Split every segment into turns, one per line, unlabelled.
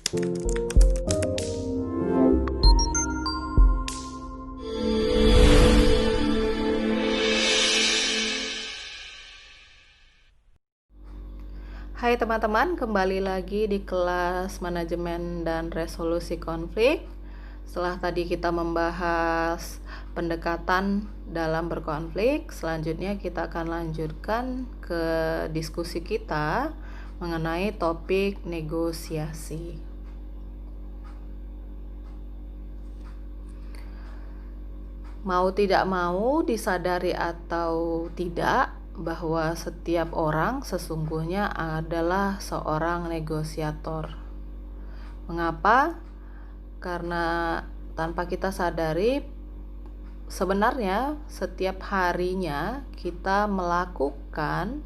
Hai teman-teman, kembali lagi di kelas manajemen dan resolusi konflik. Setelah tadi kita membahas pendekatan dalam berkonflik, selanjutnya kita akan lanjutkan ke diskusi kita mengenai topik negosiasi. Mau tidak mau, disadari atau tidak, bahwa setiap orang sesungguhnya adalah seorang negosiator. Mengapa? Karena tanpa kita sadari, sebenarnya setiap harinya kita melakukan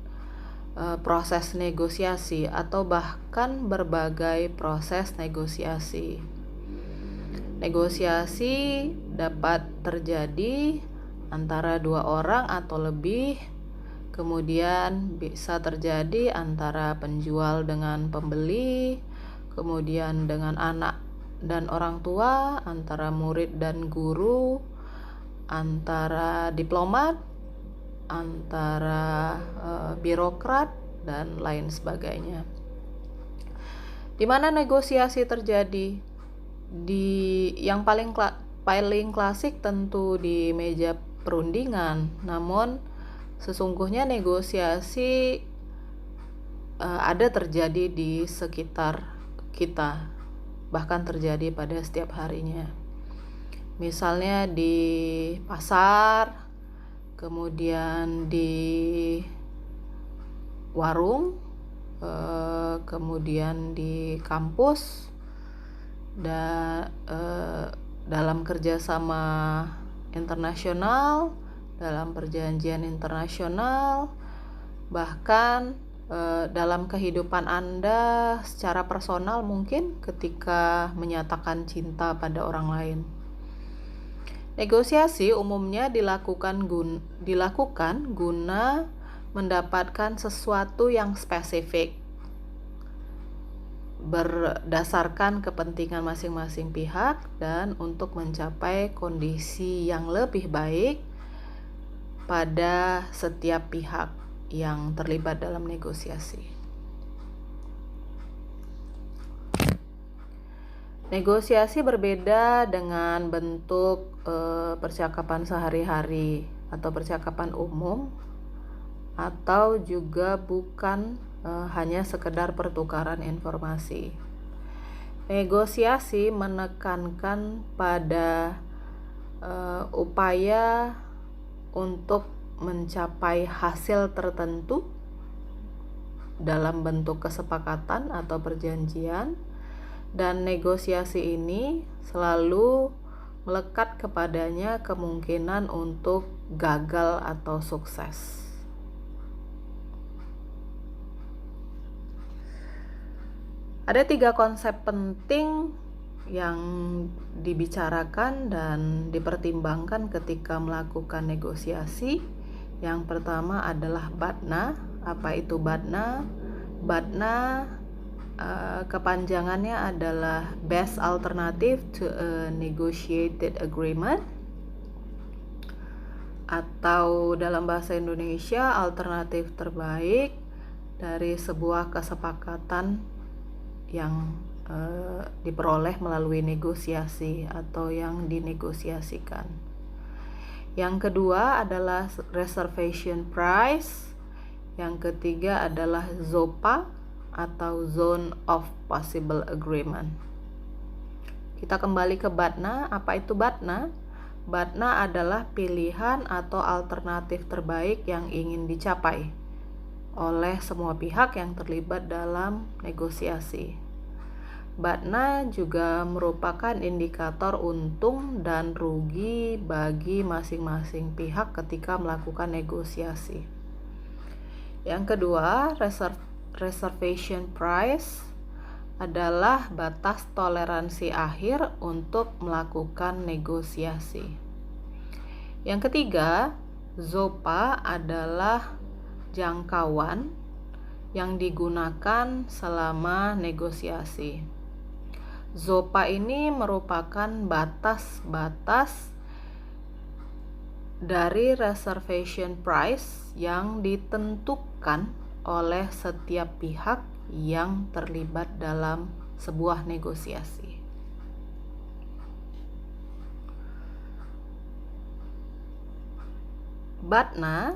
proses negosiasi atau bahkan berbagai proses negosiasi. Negosiasi dapat terjadi antara dua orang atau lebih. Kemudian bisa terjadi antara penjual dengan pembeli, kemudian dengan anak dan orang tua, antara murid dan guru, antara diplomat, antara birokrat, dan lain sebagainya. Di mana negosiasi terjadi? Yang paling klasik tentu di meja perundingan, namun sesungguhnya negosiasi ada terjadi di sekitar kita, bahkan terjadi pada setiap harinya. Misalnya di pasar, kemudian di warung, kemudian di kampus, dan dalam kerjasama internasional, dalam perjanjian internasional, bahkan dalam kehidupan Anda secara personal, mungkin ketika menyatakan cinta pada orang lain. Negosiasi umumnya dilakukan guna mendapatkan sesuatu yang spesifik berdasarkan kepentingan masing-masing pihak dan untuk mencapai kondisi yang lebih baik pada setiap pihak yang terlibat dalam negosiasi. Negosiasi berbeda dengan bentuk percakapan sehari-hari atau percakapan umum, atau juga bukan hanya sekedar pertukaran informasi. Negosiasi menekankan pada upaya untuk mencapai hasil tertentu dalam bentuk kesepakatan atau perjanjian, dan negosiasi ini selalu melekat kepadanya kemungkinan untuk gagal atau sukses. Ada 3 konsep penting yang dibicarakan dan dipertimbangkan ketika melakukan negosiasi. Yang pertama adalah BATNA. Apa itu BATNA? BATNA kepanjangannya adalah Best Alternative to a Negotiated Agreement, atau dalam bahasa Indonesia, alternatif terbaik dari sebuah kesepakatan yang diperoleh melalui negosiasi atau yang dinegosiasikan. Yang kedua adalah reservation price. Yang ketiga adalah ZOPA atau Zone of Possible Agreement. Kita kembali ke BATNA. Apa itu BATNA? BATNA adalah pilihan atau alternatif terbaik yang ingin dicapai oleh semua pihak yang terlibat dalam negosiasi. BATNA juga merupakan indikator untung dan rugi bagi masing-masing pihak ketika melakukan negosiasi. Yang kedua, reservation price adalah batas toleransi akhir untuk melakukan negosiasi. Yang ketiga, ZOPA adalah jangkauan yang digunakan selama negosiasi. ZOPA ini merupakan batas-batas dari reservation price yang ditentukan oleh setiap pihak yang terlibat dalam sebuah negosiasi. BATNA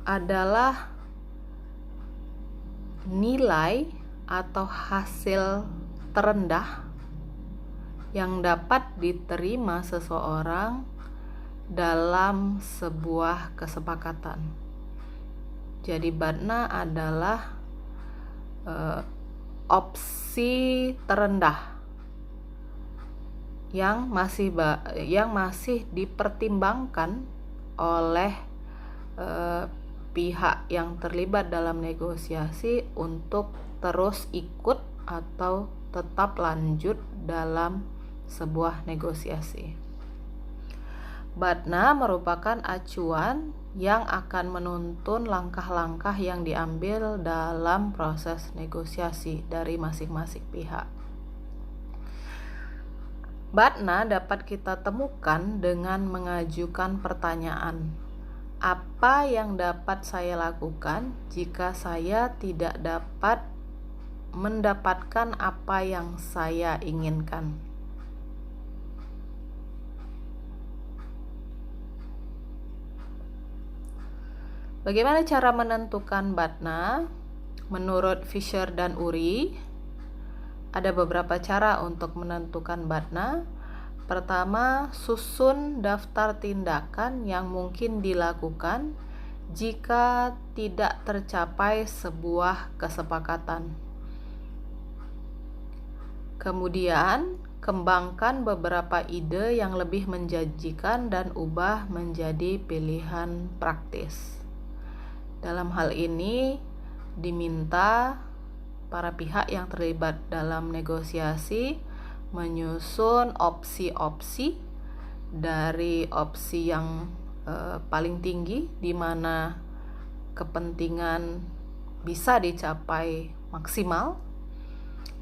adalah nilai atau hasil terendah yang dapat diterima seseorang dalam sebuah kesepakatan. Jadi BATNA adalah opsi terendah yang masih dipertimbangkan oleh pihak yang terlibat dalam negosiasi untuk terus ikut atau tetap lanjut dalam sebuah negosiasi. BATNA merupakan acuan yang akan menuntun langkah-langkah yang diambil dalam proses negosiasi dari masing-masing pihak. BATNA dapat kita temukan dengan mengajukan pertanyaan, apa yang dapat saya lakukan jika saya tidak dapat mendapatkan apa yang saya inginkan? Bagaimana cara menentukan BATNA? Menurut Fisher dan Urey, ada beberapa cara untuk menentukan BATNA. Pertama, susun daftar tindakan yang mungkin dilakukan jika tidak tercapai sebuah kesepakatan. Kemudian, kembangkan beberapa ide yang lebih menjanjikan dan ubah menjadi pilihan praktis. Dalam hal ini, diminta para pihak yang terlibat dalam negosiasi menyusun opsi-opsi dari opsi yang paling tinggi di mana kepentingan bisa dicapai maksimal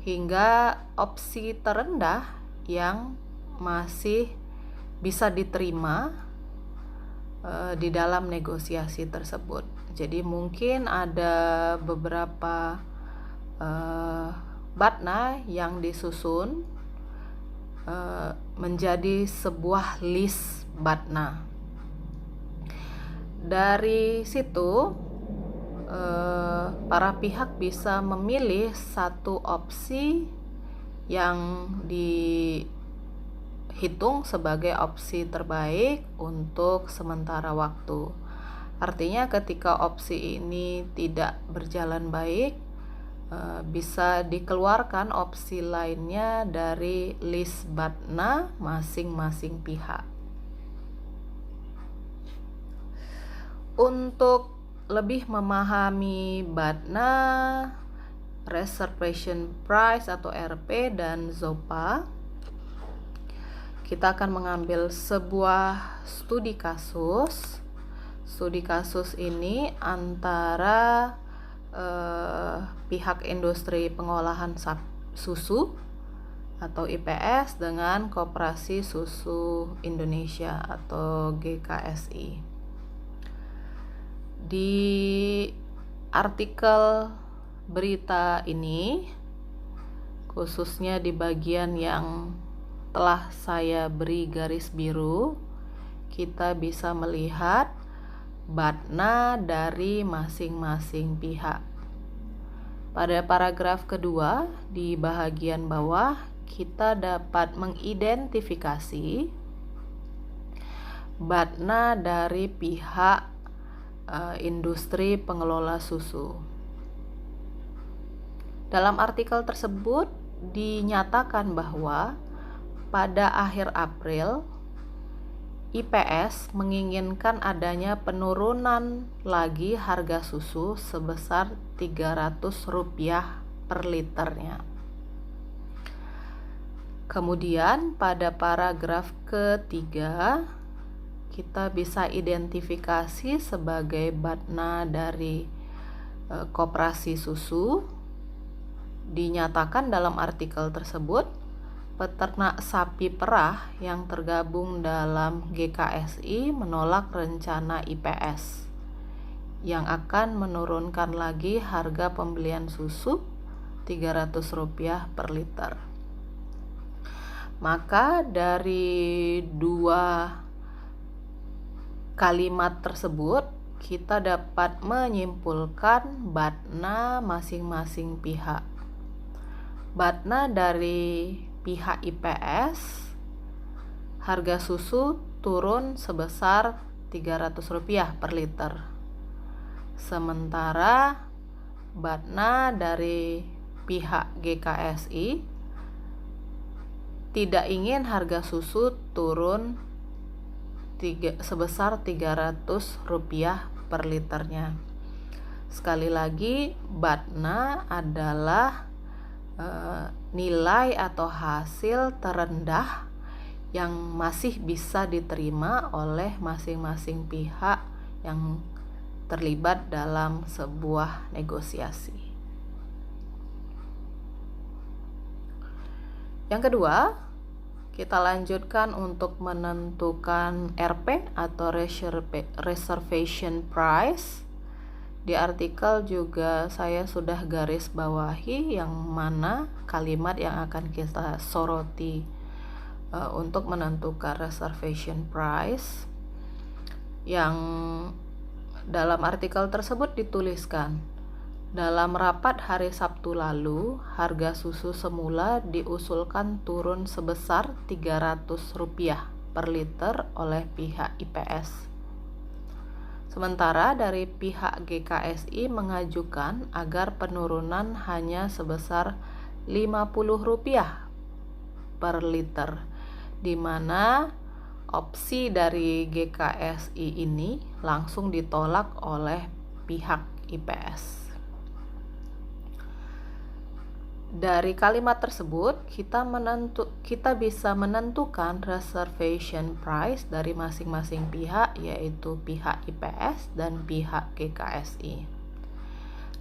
hingga opsi terendah yang masih bisa diterima di dalam negosiasi tersebut. Jadi mungkin ada beberapa BATNA yang disusun menjadi sebuah list BATNA. Dari situ para pihak bisa memilih satu opsi yang dihitung sebagai opsi terbaik untuk sementara waktu. Artinya ketika opsi ini tidak berjalan baik, bisa dikeluarkan opsi lainnya dari list BATNA masing-masing pihak. Untuk lebih memahami BATNA, reservation price atau RP, dan ZOPA, kita akan mengambil sebuah studi kasus. Studi kasus ini antara pihak industri pengolahan susu atau IPS dengan Koperasi Susu Indonesia atau GKSI. Di artikel berita ini, khususnya di bagian yang telah saya beri garis biru, kita bisa melihat BATNA dari masing-masing pihak. Pada paragraf kedua di bagian bawah, kita dapat mengidentifikasi BATNA dari pihak industri pengelola susu. Dalam artikel tersebut dinyatakan bahwa pada akhir April, IPS menginginkan adanya penurunan lagi harga susu sebesar Rp300 per liternya. Kemudian pada paragraf ketiga, kita bisa identifikasi sebagai BATNA dari Koperasi Susu Dinyatakan dalam artikel tersebut, peternak sapi perah yang tergabung dalam GKSI menolak rencana IPS yang akan menurunkan lagi harga pembelian susu Rp300 per liter. Maka dari dua kalimat tersebut kita dapat menyimpulkan batna masing-masing pihak. Batna dari pihak IPS, harga susu turun sebesar Rp300 per liter. Sementara batna dari pihak GKSI tidak ingin harga susu turun sebesar Rp300 per liternya. Sekali lagi, batna adalah nilai atau hasil terendah yang masih bisa diterima oleh masing-masing pihak yang terlibat dalam sebuah negosiasi. Yang kedua, kita lanjutkan untuk menentukan RP atau reservation price. Di artikel juga saya sudah garis bawahi yang mana kalimat yang akan kita soroti untuk menentukan reservation price. Yang dalam artikel tersebut dituliskan, dalam rapat hari Sabtu lalu, harga susu semula diusulkan turun sebesar Rp300 per liter oleh pihak IPS. Sementara dari pihak GKSI mengajukan agar penurunan hanya sebesar Rp50 per liter, di mana opsi dari GKSI ini langsung ditolak oleh pihak IPS. Dari kalimat tersebut kita bisa menentukan reservation price dari masing-masing pihak, yaitu pihak IPS dan pihak GKSI.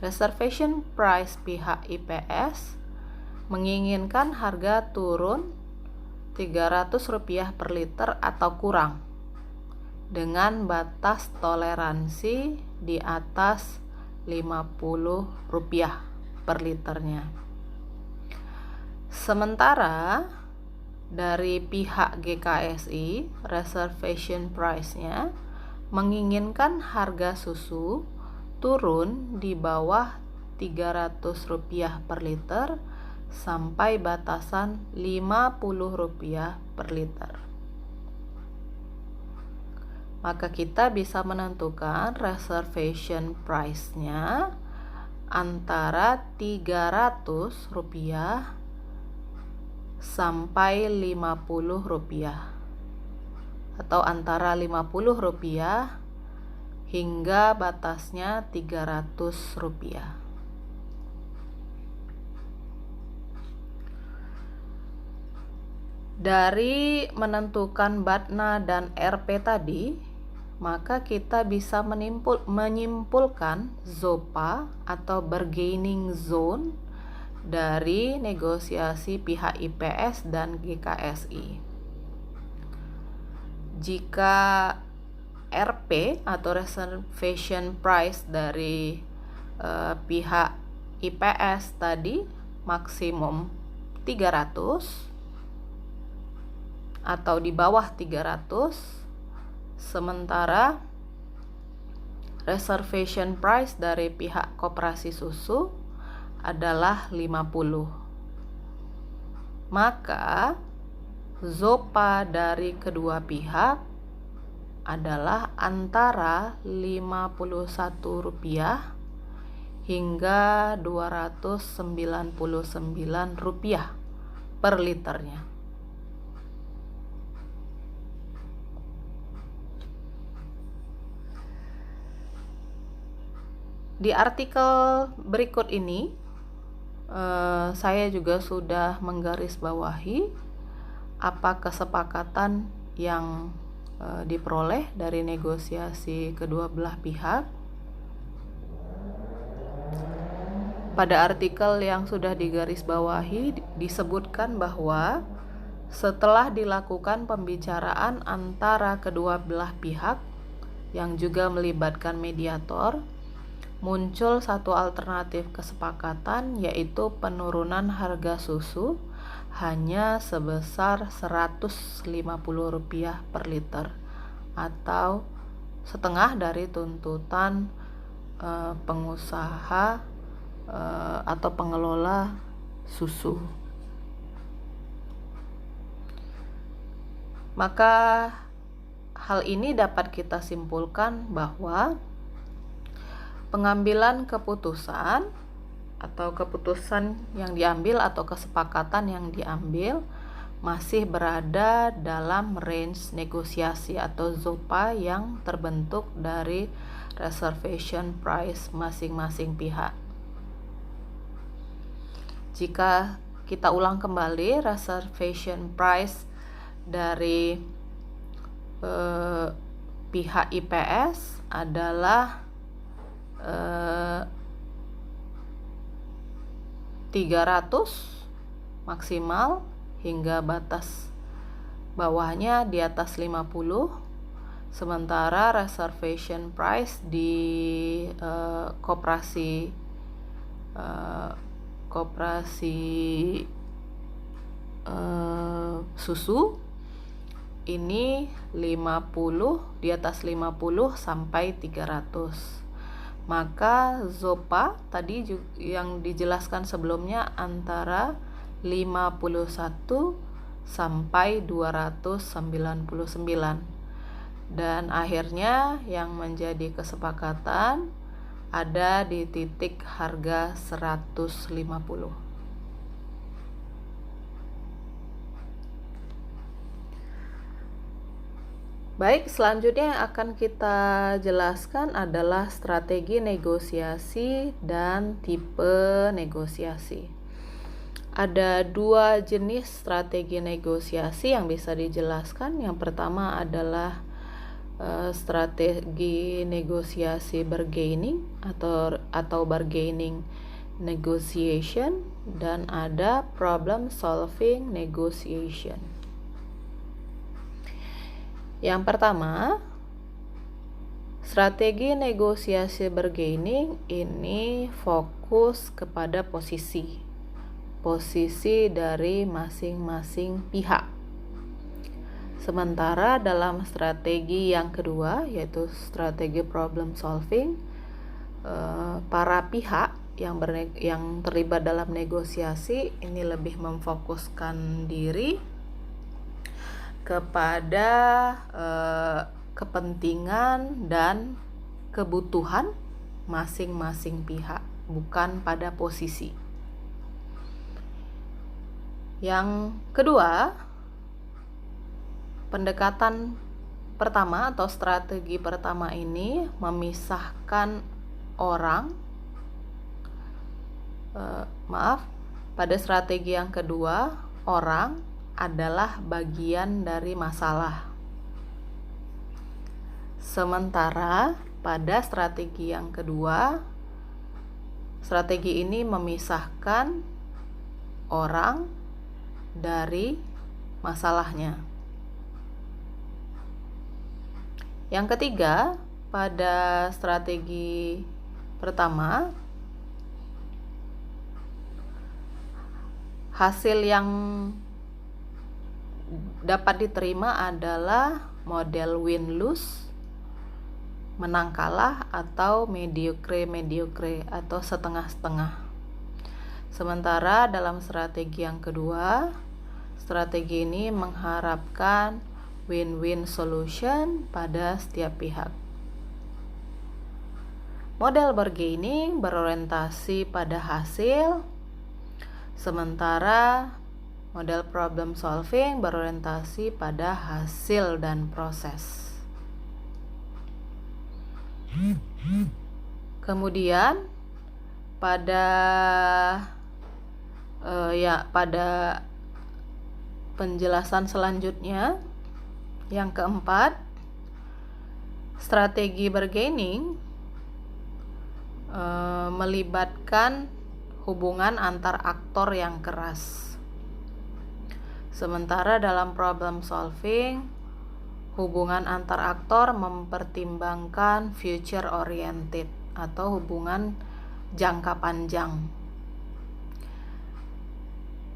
Reservation price pihak IPS menginginkan harga turun Rp300 per liter atau kurang, dengan batas toleransi di atas Rp50 per liternya. Sementara dari pihak GKSI, reservation price-nya menginginkan harga susu turun di bawah Rp300 per liter sampai batasan Rp50 per liter. Maka kita bisa menentukan reservation price-nya antara Rp300 sampai Rp50 atau antara Rp50 hingga batasnya Rp300. Dari menentukan batna dan RP tadi, maka kita bisa menyimpulkan ZOPA atau bargaining zone dari negosiasi pihak IPS dan GKSI. Jika RP atau reservation price dari pihak IPS tadi maksimum 300 atau di bawah 300, sementara reservation price dari pihak koperasi susu adalah 50. Maka ZOPA dari kedua pihak adalah antara Rp51 hingga Rp299 per liternya. Di artikel berikut ini saya juga sudah menggarisbawahi apa kesepakatan yang diperoleh dari negosiasi kedua belah pihak. pada artikel yang sudah digarisbawahi disebutkan bahwa setelah dilakukan pembicaraan antara kedua belah pihak yang juga melibatkan mediator, muncul satu alternatif kesepakatan, yaitu penurunan harga susu hanya sebesar Rp150 per liter atau setengah dari tuntutan pengusaha atau pengelola susu. Maka hal ini dapat kita simpulkan bahwa pengambilan keputusan atau keputusan yang diambil atau kesepakatan yang diambil masih berada dalam range negosiasi atau ZOPA yang terbentuk dari reservation price masing-masing pihak. Jika kita ulang kembali, reservation price dari pihak IPS adalah 300 maksimal hingga batas bawahnya di atas 50, sementara reservation price di koperasi susu ini 50, di atas 50 sampai 300. Maka ZOPA tadi yang dijelaskan sebelumnya antara 51 sampai 299. Dan akhirnya yang menjadi kesepakatan ada di titik harga 150. Baik, selanjutnya yang akan kita jelaskan adalah strategi negosiasi dan tipe negosiasi. Ada dua jenis strategi negosiasi yang bisa dijelaskan. Yang pertama adalah strategi negosiasi bargaining atau bargaining negotiation, dan ada problem solving negotiation. Yang pertama, strategi negosiasi bargaining ini fokus kepada posisi dari masing-masing pihak. Sementara dalam strategi yang kedua, yaitu strategi problem solving, para pihak yang terlibat dalam negosiasi ini lebih memfokuskan diri kepada kepentingan dan kebutuhan masing-masing pihak, bukan pada posisi. Yang kedua, pendekatan pertama atau strategi pertama ini memisahkan pada strategi yang kedua, orang adalah bagian dari masalah. Sementara pada strategi yang kedua, strategi ini memisahkan orang dari masalahnya. Yang ketiga, pada strategi pertama, hasil yang dapat diterima adalah model win-lose, menang kalah, atau mediocre atau setengah-setengah. Sementara dalam strategi yang kedua, strategi ini mengharapkan win-win solution pada setiap pihak. Model bargaining berorientasi pada hasil, sementara model problem solving berorientasi pada hasil dan proses. Kemudian pada penjelasan selanjutnya, yang keempat, strategi bargaining melibatkan hubungan antar aktor yang keras. Sementara dalam problem solving, hubungan antar aktor mempertimbangkan future oriented atau hubungan jangka panjang.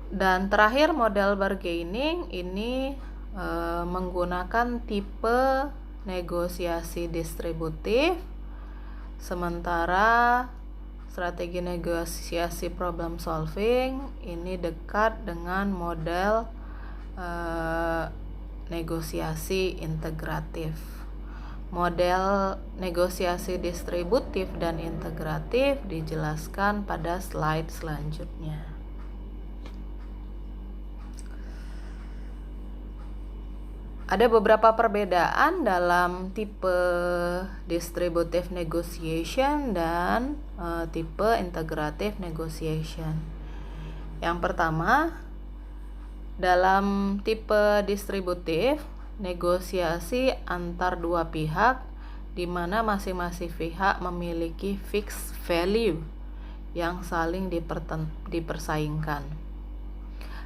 Dan terakhir, model bargaining ini menggunakan tipe negosiasi distributif, sementara strategi negosiasi problem solving ini dekat dengan model negosiasi integratif. Model negosiasi distributif dan integratif dijelaskan pada slide selanjutnya. Ada beberapa perbedaan dalam tipe distributive negotiation dan tipe integrative negotiation. Yang pertama, dalam tipe distributif, negosiasi antar dua pihak di mana masing-masing pihak memiliki fixed value yang saling dipersaingkan.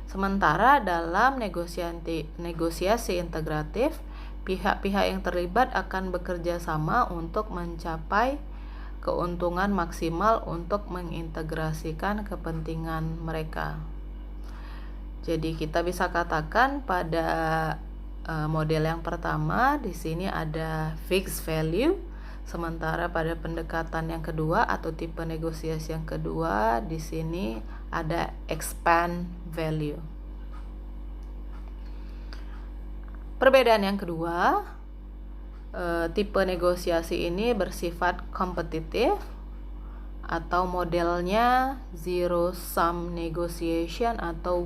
Sementara dalam negosiasi integratif, pihak-pihak yang terlibat akan bekerja sama untuk mencapai keuntungan maksimal untuk mengintegrasikan kepentingan mereka. Jadi kita bisa katakan pada model yang pertama di sini ada fixed value, sementara pada pendekatan yang kedua atau tipe negosiasi yang kedua di sini ada expand value. Perbedaan yang kedua, tipe negosiasi ini bersifat kompetitif atau modelnya zero sum negotiation atau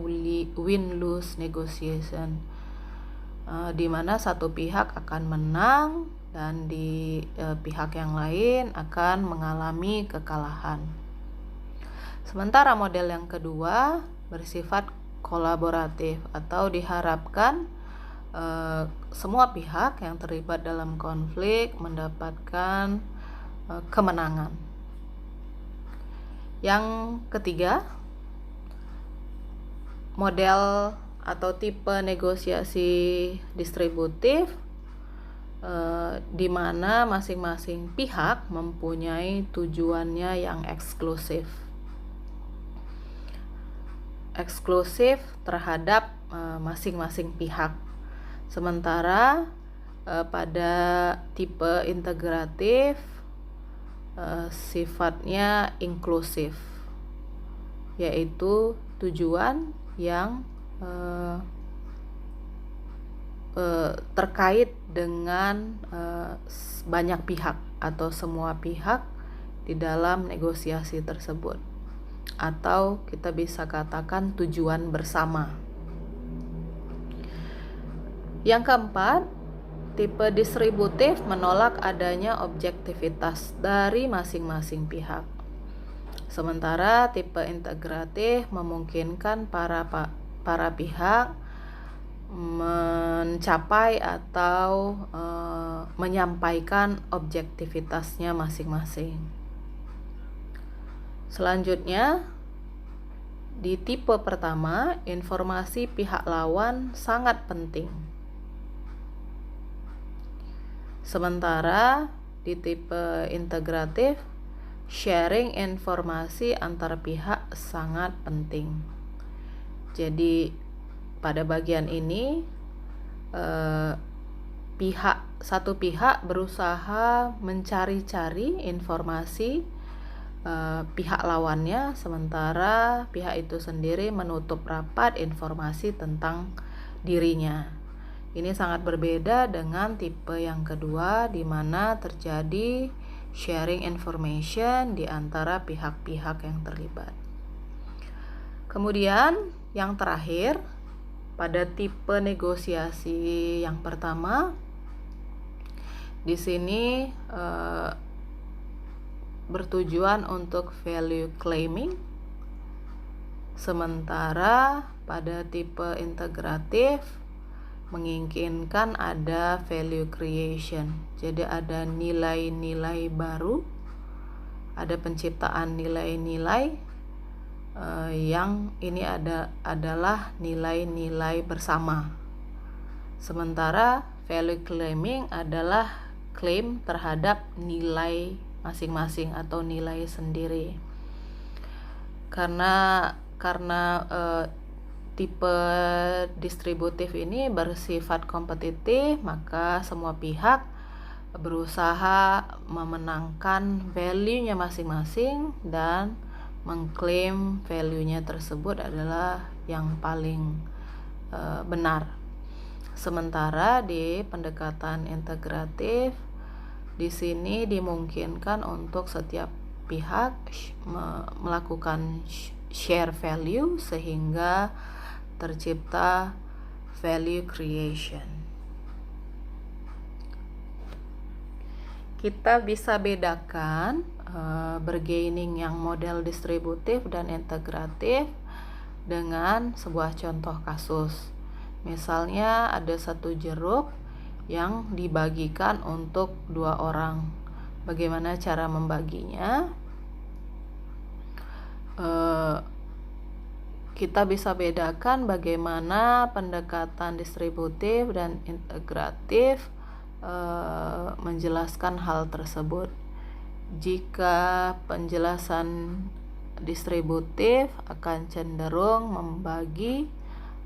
win-lose negotiation, di mana satu pihak akan menang dan di pihak yang lain akan mengalami kekalahan. Sementara model yang kedua bersifat kolaboratif atau diharapkan semua pihak yang terlibat dalam konflik mendapatkan kemenangan. Yang ketiga, model atau tipe negosiasi distributif di mana masing-masing pihak mempunyai tujuannya yang eksklusif terhadap masing-masing pihak. Sementara pada tipe integratif sifatnya inklusif, yaitu tujuan yang terkait dengan banyak pihak atau semua pihak di dalam negosiasi tersebut, atau kita bisa katakan tujuan bersama. Yang keempat, tipe distributif menolak adanya objektivitas dari masing-masing pihak. Sementara tipe integratif memungkinkan para pihak mencapai atau menyampaikan objektivitasnya masing-masing. Selanjutnya, di tipe pertama, informasi pihak lawan sangat penting. Sementara di tipe integratif, sharing informasi antar pihak sangat penting. Jadi pada bagian ini satu pihak berusaha mencari-cari informasi pihak lawannya, sementara pihak itu sendiri menutup rapat informasi tentang dirinya. Ini sangat berbeda dengan tipe yang kedua, di mana terjadi sharing information di antara pihak-pihak yang terlibat. Kemudian yang terakhir, pada tipe negosiasi yang pertama, di sini bertujuan untuk value claiming, sementara pada tipe integratif menginginkan ada value creation. Jadi ada nilai-nilai baru, ada penciptaan nilai-nilai yang ini adalah nilai-nilai bersama. Sementara value claiming adalah klaim terhadap nilai masing-masing atau nilai sendiri. Karena tipe distributif ini bersifat kompetitif, maka semua pihak berusaha memenangkan value-nya masing-masing dan mengklaim value-nya tersebut adalah yang paling benar. Sementara di pendekatan integratif, di sini dimungkinkan untuk setiap pihak melakukan share value sehingga tercipta value creation. Kita bisa bedakan bargaining yang model distributif dan integratif dengan sebuah contoh kasus. Misalnya ada satu jeruk yang dibagikan untuk 2 orang. Bagaimana cara membaginya? Kita bisa bedakan bagaimana pendekatan distributif dan integratif menjelaskan hal tersebut. Jika penjelasan distributif akan cenderung membagi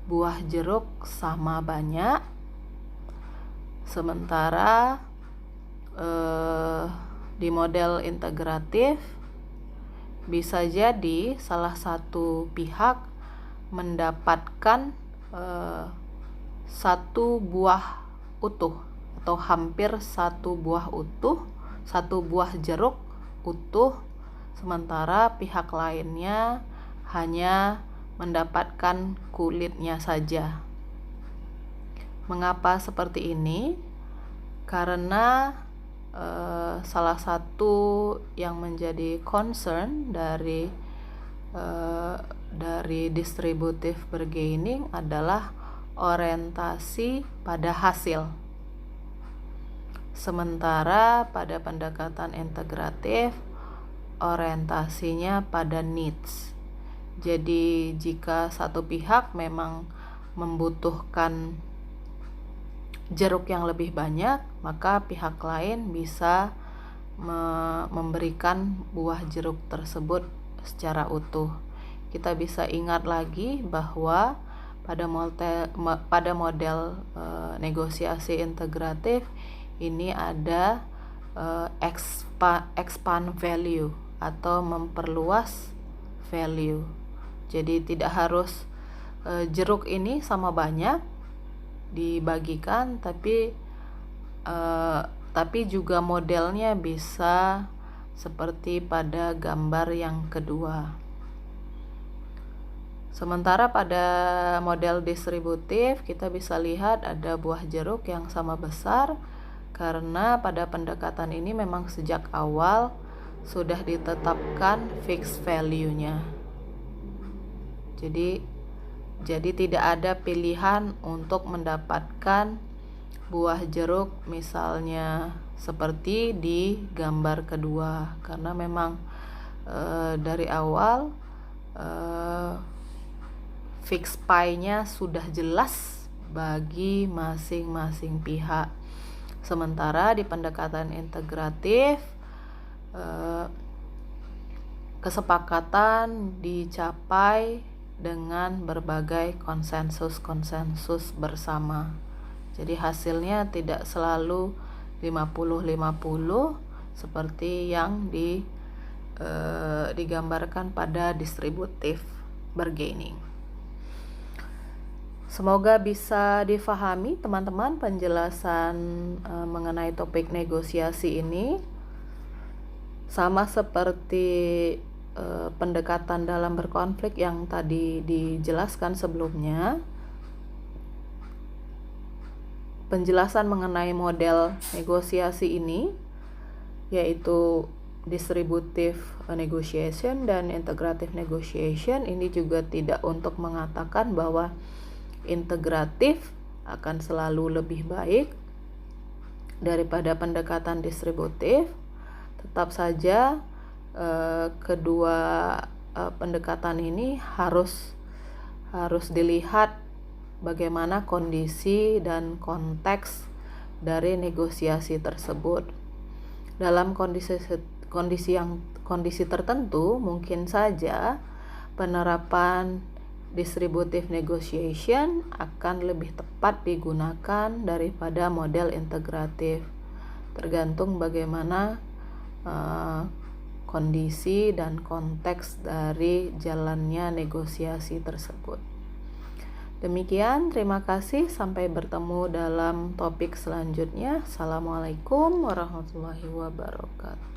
buah jeruk sama banyak, sementara di model integratif bisa jadi salah satu pihak mendapatkan satu buah utuh atau hampir satu buah jeruk utuh, sementara pihak lainnya hanya mendapatkan kulitnya saja. Mengapa seperti ini? Karena salah satu yang menjadi concern dari distributive bargaining adalah orientasi pada hasil. Sementara pada pendekatan integratif orientasinya pada needs. Jadi jika satu pihak memang membutuhkan jeruk yang lebih banyak, maka pihak lain bisa memberikan buah jeruk tersebut secara utuh. Kita bisa ingat lagi bahwa pada model negosiasi integratif ini ada expand value atau memperluas value. Jadi tidak harus jeruk ini sama banyak dibagikan, tapi juga modelnya bisa seperti pada gambar yang kedua. Sementara pada model distributif kita bisa lihat ada buah jeruk yang sama besar, karena pada pendekatan ini memang sejak awal sudah ditetapkan fixed value-nya. Jadi tidak ada pilihan untuk mendapatkan buah jeruk misalnya seperti di gambar kedua, karena memang dari awal fixed pie-nya sudah jelas bagi masing-masing pihak. Sementara di pendekatan integratif kesepakatan dicapai dengan berbagai konsensus bersama. Jadi hasilnya tidak selalu 50-50 seperti yang digambarkan pada distributive bargaining. Semoga bisa difahami teman-teman penjelasan mengenai topik negosiasi ini. Sama seperti pendekatan dalam berkonflik yang tadi dijelaskan sebelumnya, penjelasan mengenai model negosiasi ini yaitu distributive negotiation dan integrative negotiation ini juga tidak untuk mengatakan bahwa integratif akan selalu lebih baik daripada pendekatan distributif. Tetap saja kedua pendekatan ini harus dilihat bagaimana kondisi dan konteks dari negosiasi tersebut. Dalam kondisi tertentu mungkin saja penerapan distributive negotiation akan lebih tepat digunakan daripada model integratif, tergantung bagaimana kondisi dan konteks dari jalannya negosiasi tersebut. Demikian, terima kasih. Sampai bertemu dalam topik selanjutnya. Assalamualaikum warahmatullahi wabarakatuh.